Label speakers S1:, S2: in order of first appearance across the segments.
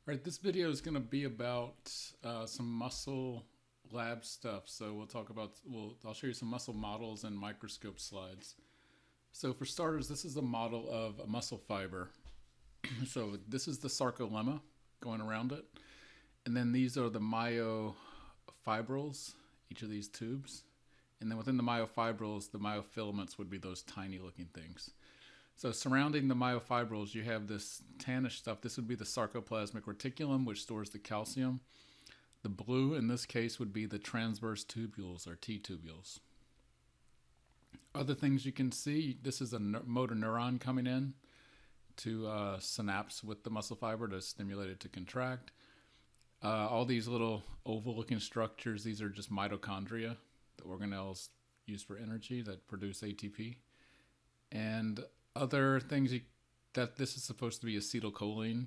S1: All right, this video is going to be about some muscle lab stuff. So I'll show you some muscle models and microscope slides. So for starters, this is a model of a muscle fiber. So this is the sarcolemma going around it. And then these are the myofibrils, each of these tubes. And then within the myofibrils, the myofilaments would be those tiny looking things. So surrounding the myofibrils, you have this tannish stuff. This would be the sarcoplasmic reticulum, which stores the calcium. The blue, in this case, would be the transverse tubules, or T-tubules. Other things you can see, this is a motor neuron coming in to synapse with the muscle fiber to stimulate it to contract. All these little oval-looking structures, these are just mitochondria, the organelles used for energy that produce ATP. And other things that this is supposed to be acetylcholine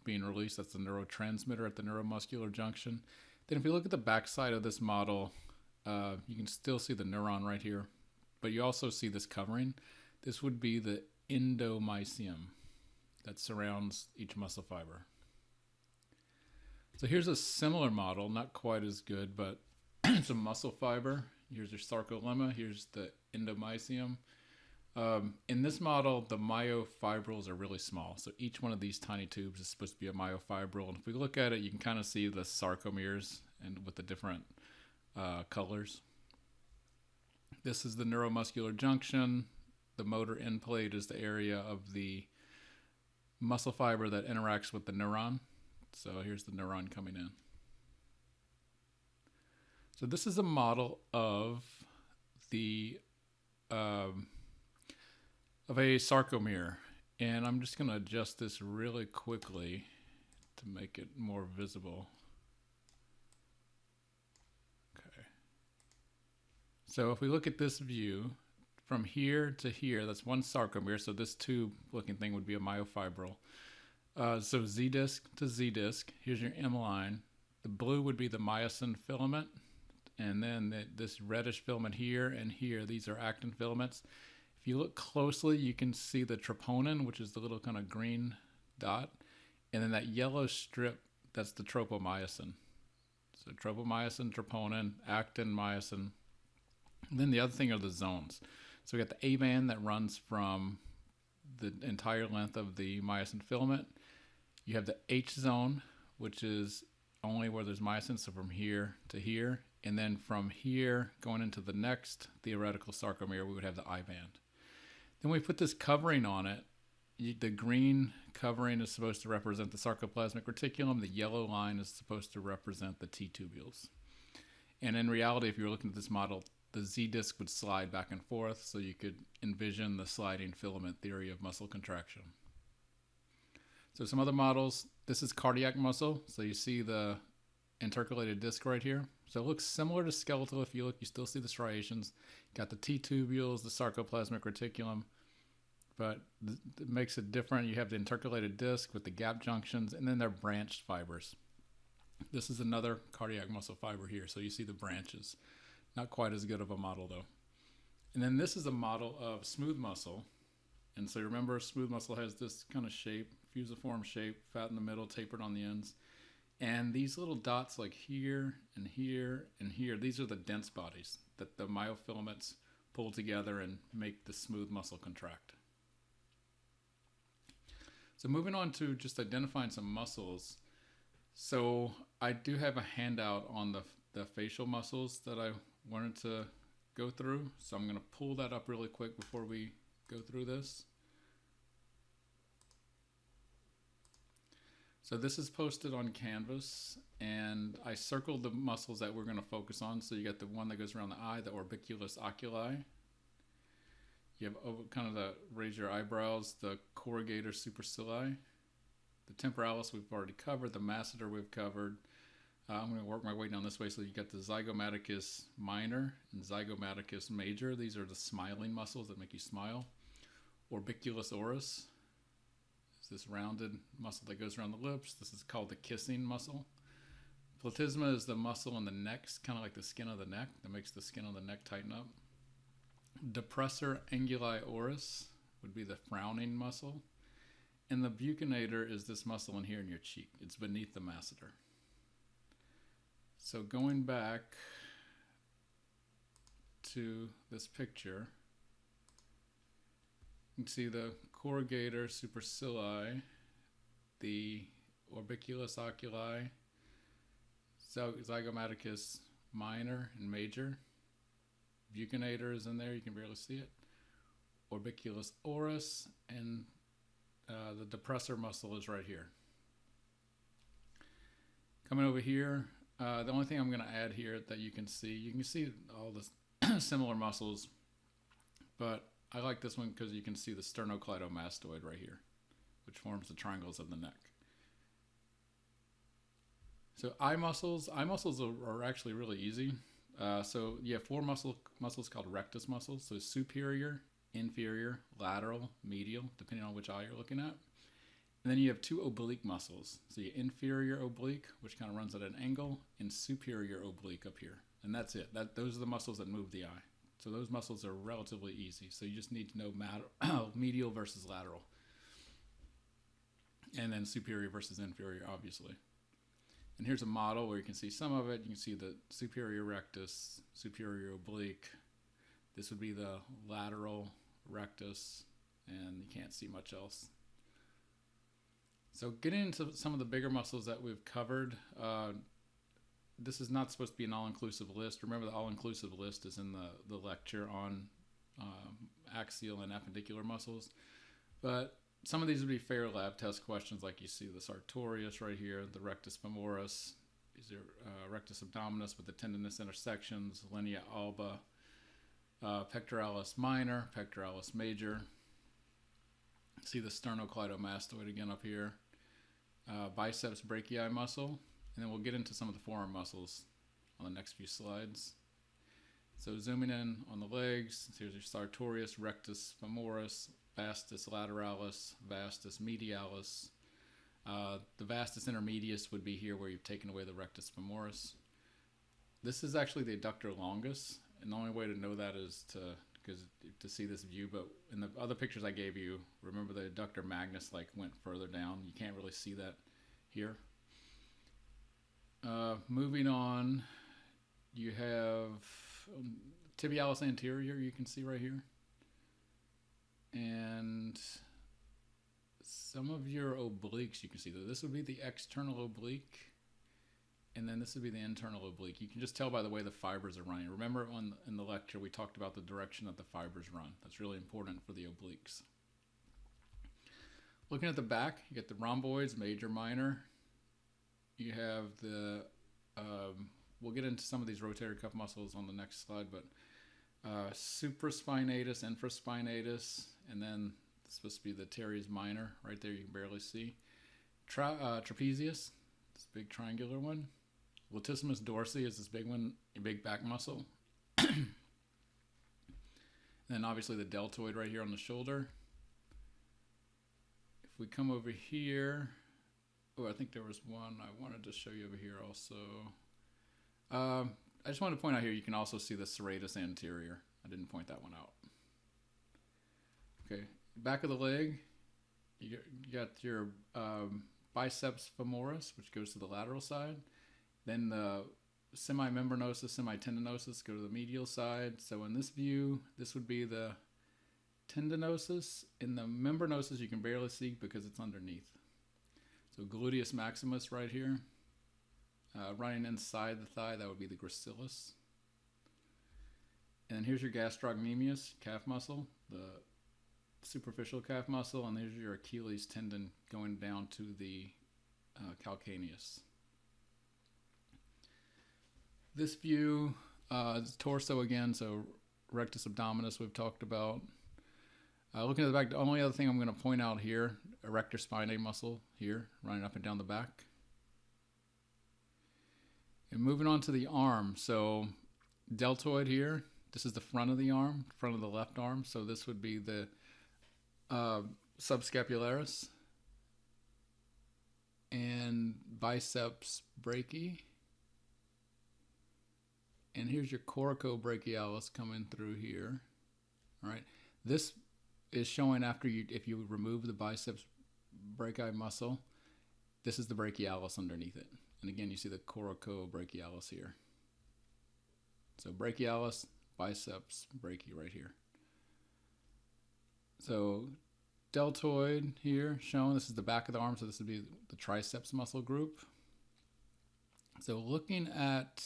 S1: being released. That's the neurotransmitter at the neuromuscular junction. Then if you look at the backside of this model, you can still see the neuron right here, but you also see this covering. This would be the endomysium that surrounds each muscle fiber. So here's a similar model, not quite as good, but it's a muscle fiber. Here's your sarcolemma. Here's the endomysium. In this model, the myofibrils are really small. So each one of these tiny tubes is supposed to be a myofibril. And if we look at it, you can kind of see the sarcomeres and with the different colors. This is the neuromuscular junction. The motor end plate is the area of the muscle fiber that interacts with the neuron. So here's the neuron coming in. So this is a model of the of a sarcomere, and I'm just going to adjust this really quickly to make it more visible. Okay. So if we look at this view from here to here, that's one sarcomere. So this tube looking thing would be a myofibril. So Z disc to Z disc, here's your M line. The blue would be the myosin filament, and then this reddish filament here and here, these are actin filaments. If you look closely, you can see the troponin, which is the little kind of green dot, and then that yellow strip, that's the tropomyosin. So tropomyosin, troponin, actin, myosin. And then the other thing are the zones. So we got the A band that runs from the entire length of the myosin filament. You have the H zone, which is only where there's myosin, so from here to here. And then from here going into the next theoretical sarcomere, we would have the I band. Then we put this covering on it. The green covering is supposed to represent the sarcoplasmic reticulum. The yellow line is supposed to represent the T-tubules. And in reality, if you were looking at this model, the Z disc would slide back and forth, so you could envision the sliding filament theory of muscle contraction. So some other models, this is cardiac muscle. So you see the intercalated disc right here. So it looks similar to skeletal. If you look, you still see the striations. Got the T-tubules, the sarcoplasmic reticulum, but it makes it different. You have the intercalated disc with the gap junctions, and then they're branched fibers. This is another cardiac muscle fiber here, so you see the branches. Not quite as good of a model though. And then this is a model of smooth muscle. And so remember, smooth muscle has this kind of shape, fusiform shape, fat in the middle, tapered on the ends. And these little dots like here and here and here, these are the dense bodies that the myofilaments pull together and make the smooth muscle contract. So moving on to just identifying some muscles. So I do have a handout on the facial muscles that I wanted to go through. So I'm going to pull that up really quick before we go through this. So this is posted on Canvas, and I circled the muscles that we're going to focus on. So you got the one that goes around the eye, the orbiculus oculi. You have kind of the raise your eyebrows, the corrugator supercilii. The temporalis we've already covered, the masseter we've covered. I'm going to work my way down this way. So you got the zygomaticus minor and zygomaticus major. These are the smiling muscles that make you smile. Orbiculus oris. This rounded muscle that goes around the lips. This is called the kissing muscle. Platysma is the muscle in the neck, kind of like the skin of the neck, that makes the skin on the neck tighten up. Depressor anguli oris would be the frowning muscle. And the buccinator is this muscle in here in your cheek. It's beneath the masseter. So going back to this picture, you can see the corrugator supercilii, the orbiculus oculi, zygomaticus minor and major. Buccinator is in there, you can barely see it. Orbiculus oris, and the depressor muscle is right here. Coming over here, the only thing I'm going to add here that you can see all the similar muscles, but I like this one because you can see the sternocleidomastoid right here, which forms the triangles of the neck. So eye muscles are actually really easy. So you have four muscles called rectus muscles. So superior, inferior, lateral, medial, depending on which eye you're looking at. And then you have two oblique muscles. So you have inferior oblique, which kind of runs at an angle, and superior oblique up here. And that's it. Those are the muscles that move the eye. So those muscles are relatively easy. So you just need to know medial versus lateral. And then superior versus inferior, obviously. And here's a model where you can see some of it. You can see the superior rectus, superior oblique. This would be the lateral rectus, and you can't see much else. So getting into some of the bigger muscles that we've covered, this is not supposed to be an all-inclusive list. Remember, the all-inclusive list is in the lecture on axial and appendicular muscles. But some of these would be fair lab test questions, like you see the sartorius right here, the rectus femoris, these are rectus abdominis with the tendinous intersections, linea alba, pectoralis minor, pectoralis major. See the sternocleidomastoid again up here, biceps brachii muscle, and then we'll get into some of the forearm muscles on the next few slides. So zooming in on the legs, here's your sartorius, rectus femoris, vastus lateralis, vastus medialis. The vastus intermedius would be here where you've taken away the rectus femoris. This is actually the adductor longus, and the only way to know that is to see this view. But in the other pictures I gave you, remember the adductor magnus went further down. You can't really see that here. Moving on, you have tibialis anterior, you can see right here. And some of your obliques, you can see that this would be the external oblique, and then this would be the internal oblique. You can just tell by the way the fibers are running. Remember in the lecture we talked about the direction that the fibers run. That's really important for the obliques. Looking at the back, you get the rhomboids, major, minor. You have the, we'll get into some of these rotator cuff muscles on the next slide, but supraspinatus, infraspinatus, and then it's supposed to be the teres minor right there, you can barely see. Trapezius, this big triangular one. Latissimus dorsi is this big one, a big back muscle. And then obviously the deltoid right here on the shoulder. If we come over here, oh, I think there was one I wanted to show you over here also. I just wanted to point out here, you can also see the serratus anterior. I didn't point that one out. Okay, back of the leg, you got your biceps femoris, which goes to the lateral side. Then the semimembranosus, semitendinosus go to the medial side. So in this view, this would be the tendinosus. In the membranosus, you can barely see because it's underneath. So gluteus maximus right here. Running inside the thigh, that would be the gracilis. And then here's your gastrocnemius, calf muscle, the superficial calf muscle, and there's your Achilles tendon going down to the calcaneus. This view is torso again, so rectus abdominis we've talked about. Looking at the back, the only other thing I'm going to point out here, erector spinae muscle here, running up and down the back. And moving on to the arm, so deltoid here, this is the front of the arm, front of the left arm, so this would be the subscapularis and biceps brachii. And here's your coracobrachialis coming through here. All right, this is showing after if you remove the biceps brachii muscle. This is the brachialis underneath it. And again, you see the coracobrachialis here. So brachialis, biceps, brachii right here. So deltoid here shown. This is the back of the arm, so this would be the triceps muscle group. So looking at,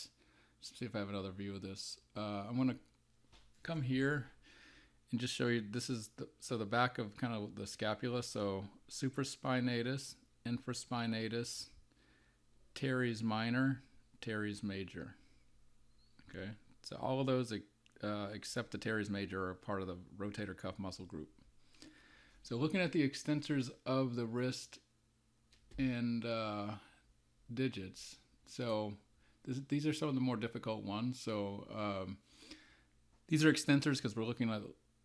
S1: let's see if I have another view of this. I'm going to come here and just show you, this is the back of kind of the scapula. So supraspinatus, infraspinatus, teres minor, teres major. Okay, so all of those except the teres major are part of the rotator cuff muscle group. So looking at the extensors of the wrist and digits, so these are some of the more difficult ones. So these are extensors because we're looking at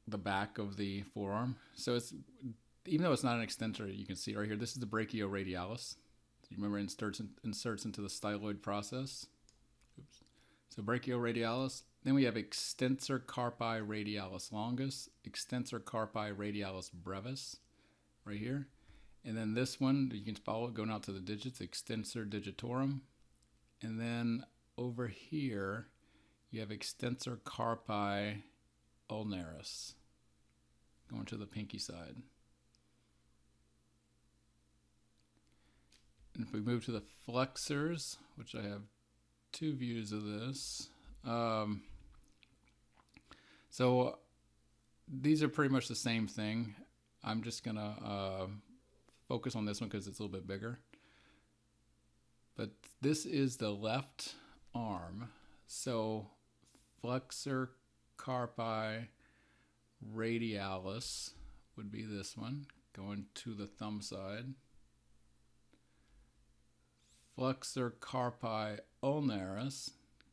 S1: the back of the forearm. So it's, even though it's not an extensor, you can see right here, this is the brachioradialis. You remember inserts into the styloid process. Oops. So brachioradialis. Then we have extensor carpi radialis longus, extensor carpi radialis brevis, right here. And then this one, you can follow it going out to the digits, extensor digitorum. And then over here, you have extensor carpi ulnaris, going to the pinky side. And if we move to the flexors, which I have two views of this. So these are pretty much the same thing. I'm just going to focus on this one because it's a little bit bigger. But this is the left arm. So flexor carpi radialis would be this one, going to the thumb side. Flexor carpi ulnaris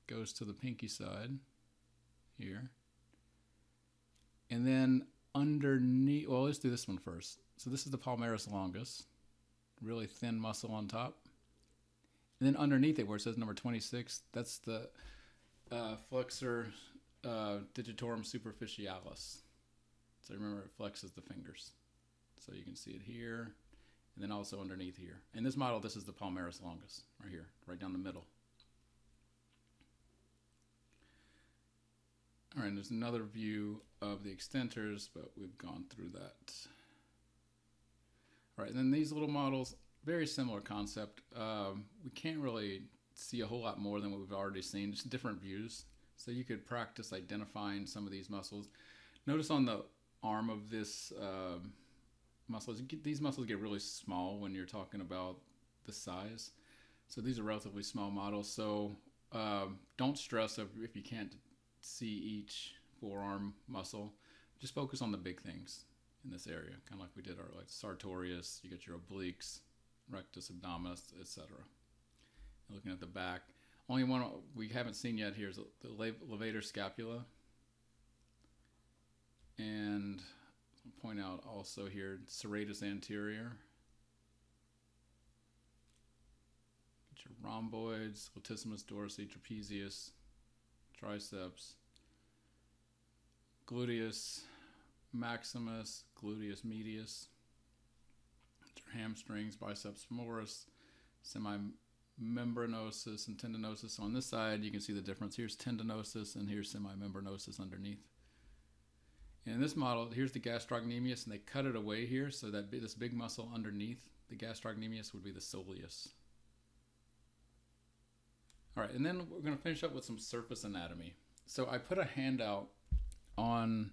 S1: goes to the pinky side here. And then underneath, well, let's do this one first. So this is the palmaris longus, really thin muscle on top. And then underneath it, where it says number 26, that's the flexor digitorum superficialis. So remember, it flexes the fingers. So you can see it here, and then also underneath here. In this model, this is the palmaris longus, right here, right down the middle. All right, there's another view of the extensors, but we've gone through that. All right, and then these little models, very similar concept. We can't really see a whole lot more than what we've already seen, just different views. So you could practice identifying some of these muscles. Notice on the arm of this these muscles get really small when you're talking about the size. So these are relatively small models. So don't stress if you can't see each forearm muscle. Just focus on the big things in this area, kind of like we did our sartorius. You get your obliques, rectus abdominis, etc. Looking at the back, only one we haven't seen yet here is the levator scapula. And I'll point out also here serratus anterior. Get your rhomboids, latissimus dorsi, trapezius, triceps, gluteus maximus, gluteus medius, your hamstrings, biceps femoris, semimembranosus and tendinosus. So on this side, you can see the difference. Here's tendinosus and here's semimembranosus underneath. And in this model, here's the gastrocnemius, and they cut it away here, so that this big muscle underneath the gastrocnemius would be the soleus. All right, and then we're going to finish up with some surface anatomy. So I put a handout on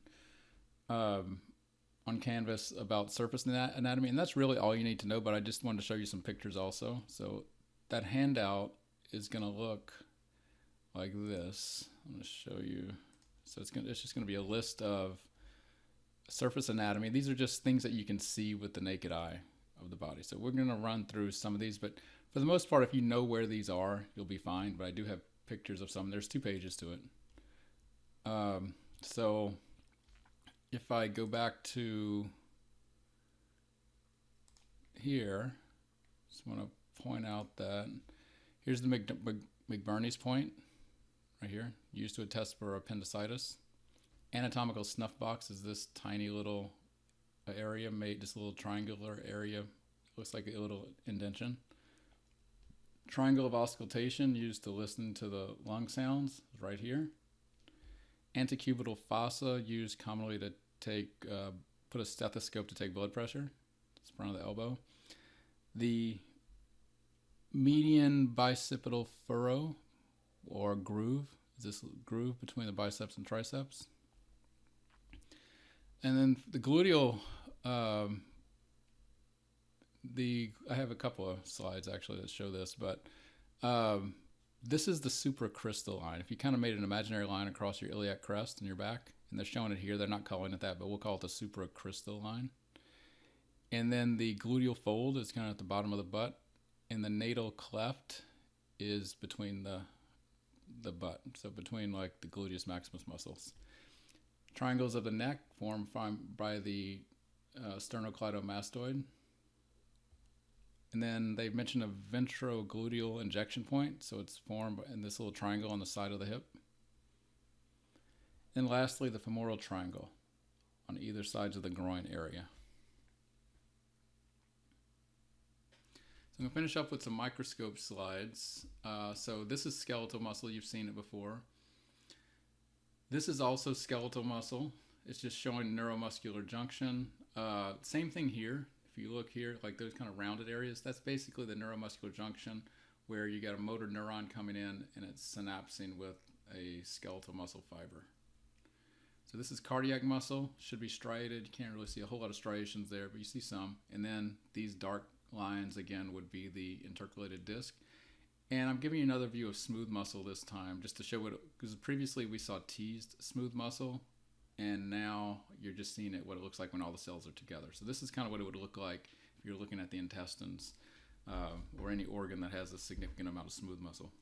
S1: Canvas about surface anatomy, and that's really all you need to know, but I just wanted to show you some pictures also. So that handout is going to look like this. I'm going to show you. So it's just going to be a list of surface anatomy. These are just things that you can see with the naked eye of the body. So we're going to run through some of these, but for the most part, if you know where these are, you'll be fine. But I do have pictures of some. There's 2 pages to it. So if I go back to here, just want to point out that here's the McBurney's point right here, used to attest for appendicitis. Anatomical snuff box is this tiny little area made, this little triangular area looks like a little indentation. Triangle of auscultation used to listen to the lung sounds is right here. Antecubital fossa used commonly to take put a stethoscope to take blood pressure. It's front of the elbow. The median bicipital furrow or groove is this groove between the biceps and triceps. And then the gluteal, I have a couple of slides actually that show this, but this is the supracrystalline. If you kind of made an imaginary line across your iliac crest and your back, and they're showing it here, they're not calling it that, but we'll call it the supracrystalline. And then the gluteal fold is kind of at the bottom of the butt, and the natal cleft is between the butt, so between like the gluteus maximus muscles. Triangles of the neck formed by the sternocleidomastoid. And then they mentioned a ventrogluteal injection point, so it's formed in this little triangle on the side of the hip. And lastly, the femoral triangle on either sides of the groin area. So I'm going to finish up with some microscope slides. So this is skeletal muscle. You've seen it before. This is also skeletal muscle. It's just showing neuromuscular junction. Same thing here. If you look here, like those kind of rounded areas, that's basically the neuromuscular junction where you got a motor neuron coming in and it's synapsing with a skeletal muscle fiber. So this is cardiac muscle, should be striated. You can't really see a whole lot of striations there, but you see some. And then these dark lines again would be the intercalated disc. And I'm giving you another view of smooth muscle this time, just to show what, because previously we saw teased smooth muscle, and now you're just seeing what it looks like when all the cells are together. So this is kind of what it would look like if you're looking at the intestines or any organ that has a significant amount of smooth muscle.